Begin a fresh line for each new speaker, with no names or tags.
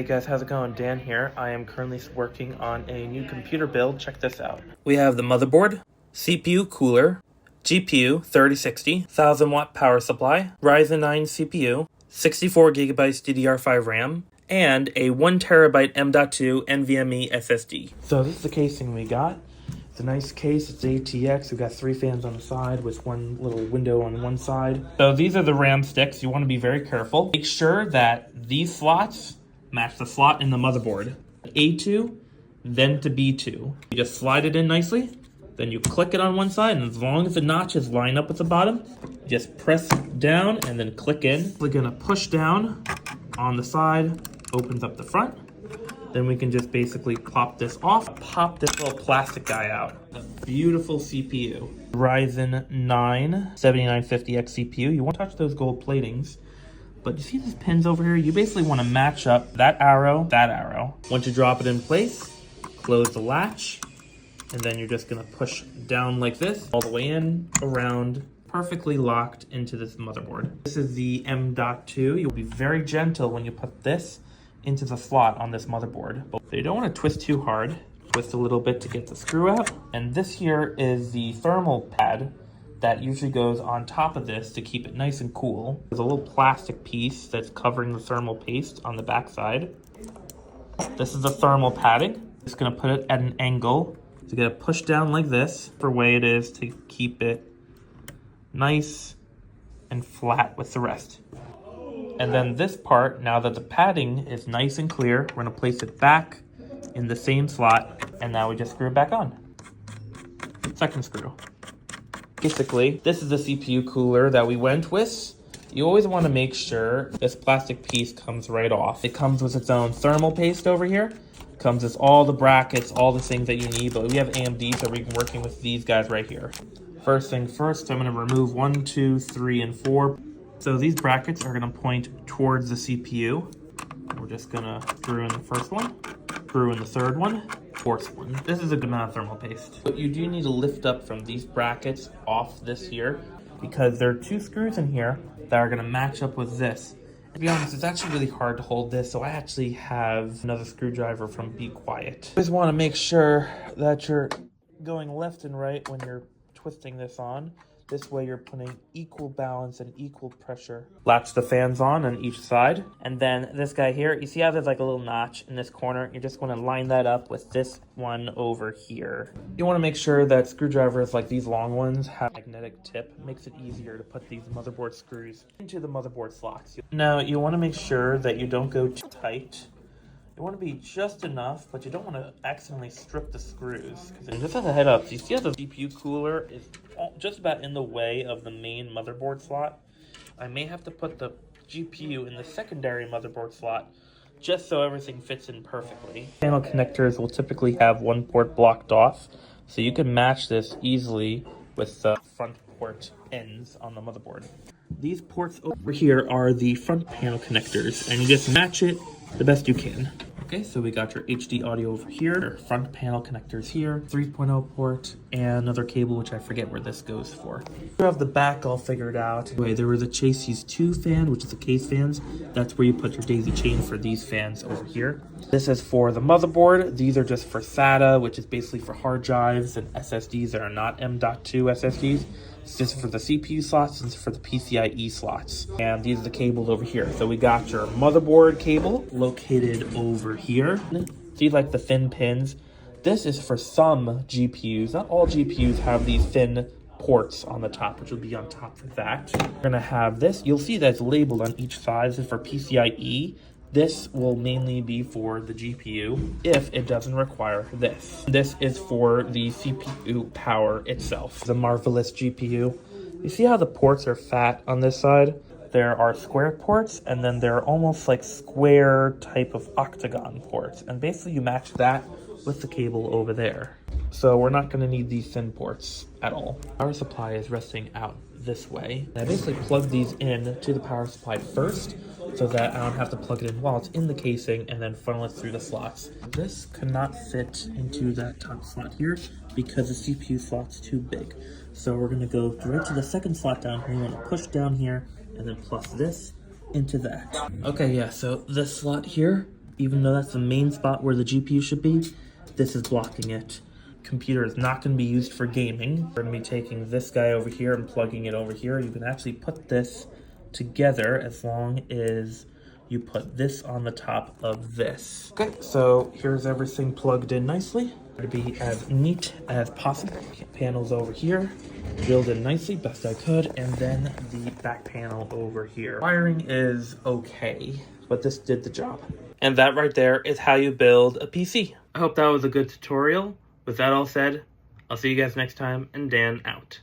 Hey guys, how's it going? Dan here. I am currently working on a new computer build. Check this out. We have the motherboard, CPU cooler, GPU 3060, 1000-watt power supply, Ryzen 9 CPU, 64GB DDR5 RAM, and a 1TB M.2 NVMe SSD. So this is the casing we got. It's a nice case. It's ATX. We've got 3 fans on the side with one little window on one side. So these are the RAM sticks. You want to be very careful. Make sure that these slots match the slot in the motherboard. A2, then to B2. You just slide it in nicely, then you click it on one side, and as long as the notches line up with the bottom, just press down and then click in. We're gonna push down on the side, opens up the front. Then we can just basically pop this off, pop this little plastic guy out. A beautiful CPU. Ryzen 9 7950X CPU. You won't touch those gold platings. But you see these pins over here? You basically want to match up that arrow. Once you drop it in place, close the latch, and then you're just going to push down like this, all the way in, around, perfectly locked into this motherboard. This is the M.2. You'll be very gentle when you put this into the slot on this motherboard. But you don't want to twist too hard. Twist a little bit to get the screw out. And this here is the thermal pad that usually goes on top of this to keep it nice and cool. There's a little plastic piece that's covering the thermal paste on the back side. This is the thermal padding. Just gonna put it at an angle to get it pushed down like this for way it is to keep it nice and flat with the rest. And then this part, now that the padding is nice and clear, we're gonna place it back in the same slot, and now we just screw it back on. Second screw. Basically, this is the CPU cooler that we went with. You always want to make sure this plastic piece comes right off. It comes with its own thermal paste over here. It comes with all the brackets, all the things that you need, but we have AMD, so we've been working with these guys right here. First thing first, I'm going to remove 1, 2, 3, and 4. So these brackets are going to point towards the CPU. We're just going to screw in the first one, screw in the third one, fourth one. This is a good amount of thermal paste. But you do need to lift up from these brackets off this here, because there are 2 screws in here that are going to match up with this. To be honest, it's actually really hard to hold this, so I actually have another screwdriver from Be Quiet. Just want to make sure that you're going left and right when you're twisting this on. This way you're putting equal balance and equal pressure. Latch the fans on each side. And then this guy here, you see how there's like a little notch in this corner? You're just going to line that up with this one over here. You want to make sure that screwdrivers like these long ones have a magnetic tip. It makes it easier to put these motherboard screws into the motherboard slots. Now you want to make sure that you don't go too tight. You want to be just enough, but you don't want to accidentally strip the screws. And just as a head up, you see how the GPU cooler is just about in the way of the main motherboard slot? I may have to put the GPU in the secondary motherboard slot just so everything fits in perfectly. Panel connectors will typically have one port blocked off, so you can match this easily with the front port ends on the motherboard. These ports over here are the front panel connectors, and you just match it the best you can. Okay, so we got your HD audio over here, your front panel connectors here, 3.0 port, and another cable, which I forget where this goes for. You have the back all figured out. Anyway, there was a Chassis 2 fan, which is the case fans. That's where you put your daisy chain for these fans over here. This is for the motherboard. These are just for SATA, which is basically for hard drives and SSDs that are not M.2 SSDs. This is for the CPU slots, and this is for the PCIe slots. And these are the cables over here. So we got your motherboard cable located over here. See like the thin pins? This is for some GPUs. Not all GPUs have these thin ports on the top, which will be on top for that. We're gonna have this. You'll see that's labeled on each side. This is for PCIe. This will mainly be for the GPU if it doesn't require this. This is for the CPU power itself. The Marvelous GPU. You see how the ports are fat on this side? There are square ports, and then there are almost like square type of octagon ports. And basically you match that with the cable over there. So we're not going to need these thin ports at all. Power supply is resting out this way. I basically plug these in to the power supply first, so that I don't have to plug it in while it's in the casing and then funnel it through the slots. This cannot fit into that top slot here because the CPU slot's too big. So we're gonna go right to the second slot down here. We're gonna push down here and then plus this into that. Okay, yeah, so this slot here even though that's the main spot where the GPU should be, this is blocking it. Computer is not going to be used for gaming. We're going to be taking this guy over here and plugging it over here. You can actually put this together as long as you put this on the top of this. Okay, so here's everything plugged in nicely. To be as neat as possible. Panels over here, drilled in nicely, best I could, and then the back panel over here. Wiring is okay, but this did the job. And that right there is how you build a PC. I hope that was a good tutorial. With that all said, I'll see you guys next time, and Dan out.